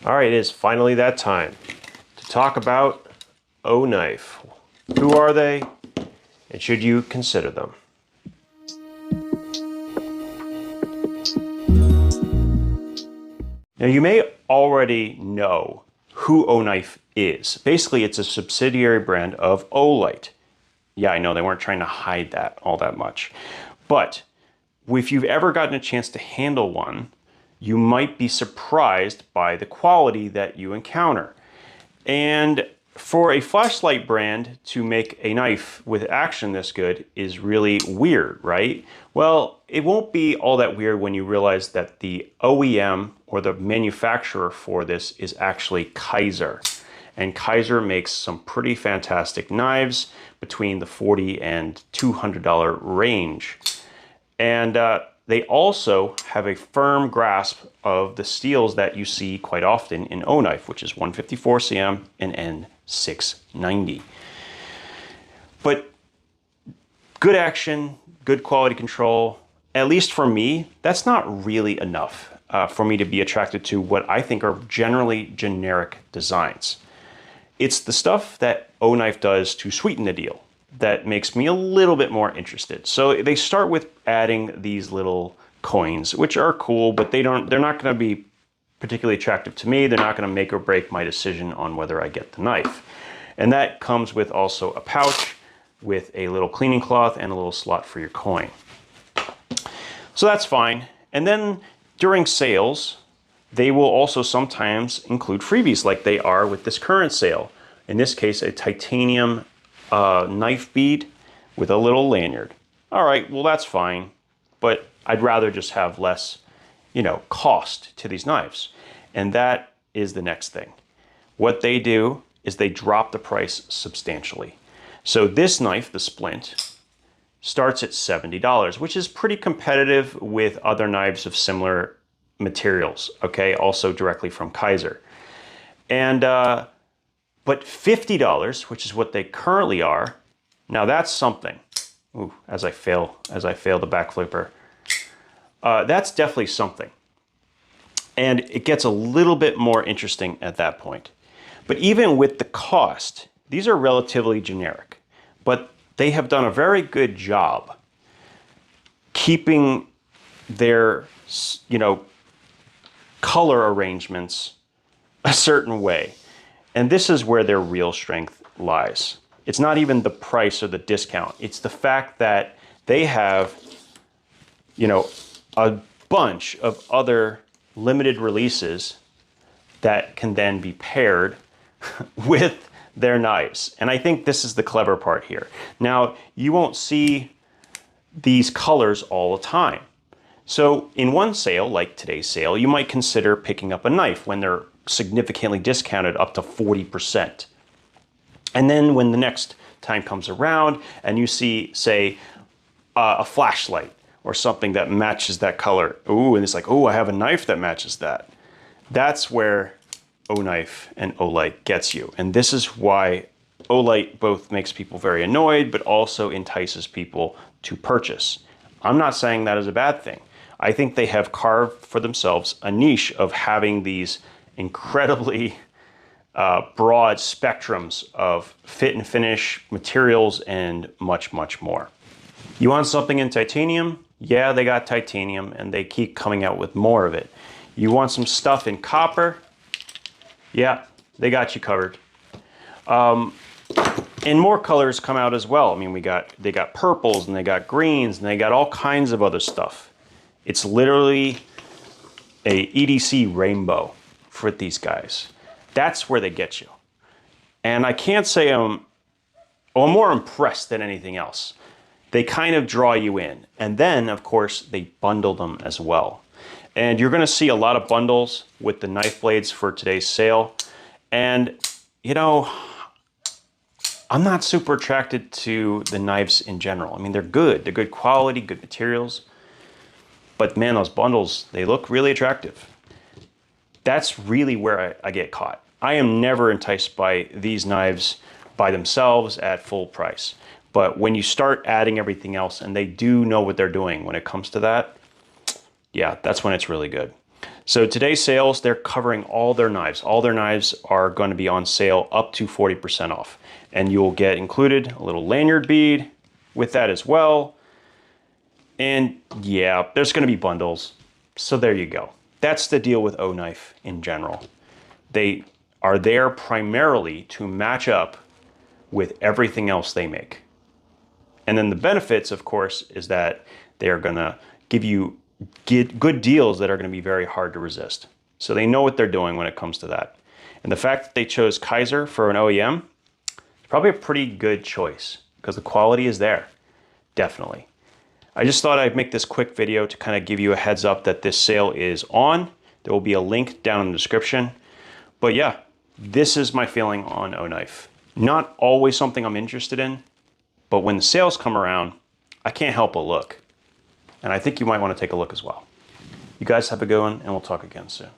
All right, it is finally that time to talk about Oknife. Who are they, and should you consider them? Now, you may already know who Oknife is. Basically, it's a subsidiary brand of Olight. Yeah, I know they weren't trying to hide that all that much. But if you've ever gotten a chance to handle one, you might be surprised by the quality that you encounter. And for a flashlight brand to make a knife with action this good is really weird, right? Well, it won't be all that weird when you realize that the OEM or the manufacturer for this is actually Kaiser. And Kaiser makes some pretty fantastic knives between the $40 and $200 range. And they also have a firm grasp of the steels that you see quite often in Oknife, which is 154 cm and N690. But good action, good quality control, at least for me, that's not really enough for me to be attracted to what I think are generally generic designs. It's the stuff that Oknife does to sweeten the deal that makes me a little bit more interested. So they start with adding these little coins, which are cool, but they're not going to be particularly attractive to me. They're not going to make or break my decision on whether I get the knife. And that comes with also a pouch with a little cleaning cloth and a little slot for your coin. So that's fine. And then during sales, they will also sometimes include freebies like they are with this current sale. In this case, a titanium knife bead with a little lanyard. All right, well, that's fine, but I'd rather just have less, cost to these knives. And that is the next thing. What they do is they drop the price substantially. So this knife, the Splint, starts at $70, which is pretty competitive with other knives of similar materials, okay? Also directly from Kaiser. And but $50, which is what they currently are, now that's something. Ooh, as I fail the back flipper. That's definitely something. And it gets a little bit more interesting at that point. But even with the cost, these are relatively generic, but they have done a very good job keeping their, color arrangements a certain way. And this is where their real strength lies. It's not even the price or the discount. It's the fact that they have, a bunch of other limited releases that can then be paired with their knives. And I think this is the clever part here. Now, you won't see these colors all the time. So in one sale, like today's sale, you might consider picking up a knife when they're significantly discounted up to 40%. And then when the next time comes around and you see, say, a flashlight or something that matches that color, ooh, and it's like, oh, I have a knife that matches that. That's where Oknife and Olight gets you. And this is why Olight both makes people very annoyed, but also entices people to purchase. I'm not saying that is a bad thing. I think they have carved for themselves a niche of having these incredibly broad spectrums of fit and finish materials and much, much more. You want something in titanium? Yeah, they got titanium and they keep coming out with more of it. You want some stuff in copper? Yeah, they got you covered. And more colors come out as well. I mean, they got purples and they got greens and they got all kinds of other stuff. It's literally a EDC rainbow for these guys. That's where they get you. And I can't say I'm more impressed than anything else. They kind of draw you in. And then, of course, they bundle them as well. And you're going to see a lot of bundles with the knife blades for today's sale. And, I'm not super attracted to the knives in general. I mean, they're good. They're good quality, good materials. But man, those bundles, they look really attractive. That's really where I get caught. I am never enticed by these knives by themselves at full price. But when you start adding everything else, and they do know what they're doing when it comes to that, yeah, that's when it's really good. So today's sales, they're covering all their knives. All their knives are going to be on sale up to 40% off. And you'll get included a little lanyard bead with that as well. And yeah, there's going to be bundles. So there you go. That's the deal with Oknife in general. They are there primarily to match up with everything else they make. And then the benefits, of course, is that they are going to give you good deals that are going to be very hard to resist. So they know what they're doing when it comes to that. And the fact that they chose Kaiser for an OEM, it's probably a pretty good choice because the quality is there, definitely. I just thought I'd make this quick video to kind of give you a heads up that this sale is on. There will be a link down in the description. But yeah, this is my feeling on Oknife. Not always something I'm interested in, but when the sales come around, I can't help but look. And I think you might want to take a look as well. You guys have a good one, and we'll talk again soon.